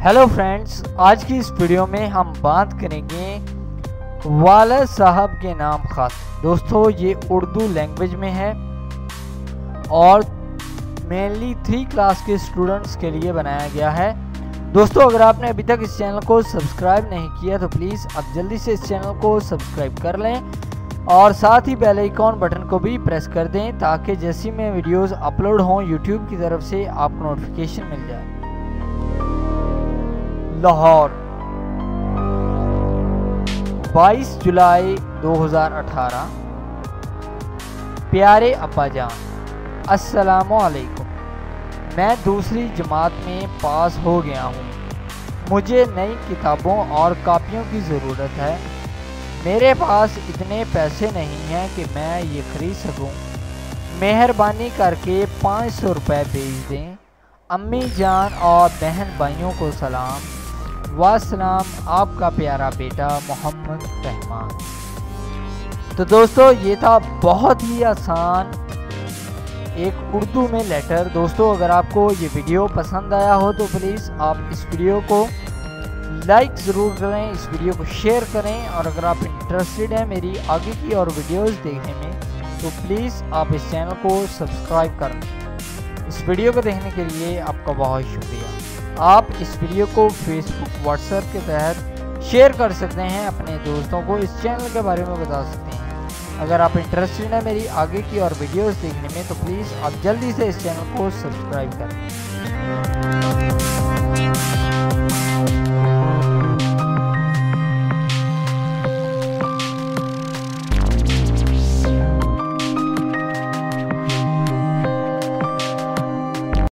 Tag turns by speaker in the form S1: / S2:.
S1: Hello friends, आज की इस वीडियो में हम बात करेंगे वाला साहब के नाम खास। दोस्तों, ये उर्दू लैंग्वेज में है और मेनली 3 क्लास के स्टूडेंट्स के लिए बनाया गया है। दोस्तों, अगर आपने अभी तक इस चैनल को सब्सक्राइब नहीं किया तो प्लीज़ आप जल्दी से इस चैनल को सब्सक्राइब कर लें और साथ ही बेल आइकॉन बटन को भी प्रेस कर दें ताकि जैसी मैं वीडियोस अपलोड हों यूट्यूब की तरफ से आपको नोटिफिकेशन मिल जाए। लाहौर, 22 जुलाई 2018। प्यारे अब्बा जान, अस्सलामु अलैकुम। मैं दूसरी जमात में पास हो गया हूँ। मुझे नई किताबों और कापियों की ज़रूरत है। मेरे पास इतने पैसे नहीं हैं कि मैं ये ख़रीद सकूं। मेहरबानी करके 500 रुपये भेज दें। अम्मी जान और बहन भाइयों को सलाम। वासलाम, आपका प्यारा बेटा मोहम्मद रहमान। तो दोस्तों, ये था बहुत ही आसान एक उर्दू में लेटर। दोस्तों, अगर आपको ये वीडियो पसंद आया हो तो प्लीज़ आप इस वीडियो को लाइक ज़रूर करें, इस वीडियो को शेयर करें और अगर आप इंटरेस्टेड हैं मेरी आगे की और वीडियोस देखने में तो प्लीज़ आप इस चैनल को सब्सक्राइब करें। इस वीडियो को देखने के लिए आपका बहुत शुक्रिया। आप इस वीडियो को फेसबुक, व्हाट्सएप के तहत शेयर कर सकते हैं, अपने दोस्तों को इस चैनल के बारे में बता सकते हैं। अगर आप इंटरेस्टेड हैं मेरी आगे की और वीडियोस देखने में तो प्लीज़ आप जल्दी से इस चैनल को सब्सक्राइब करें।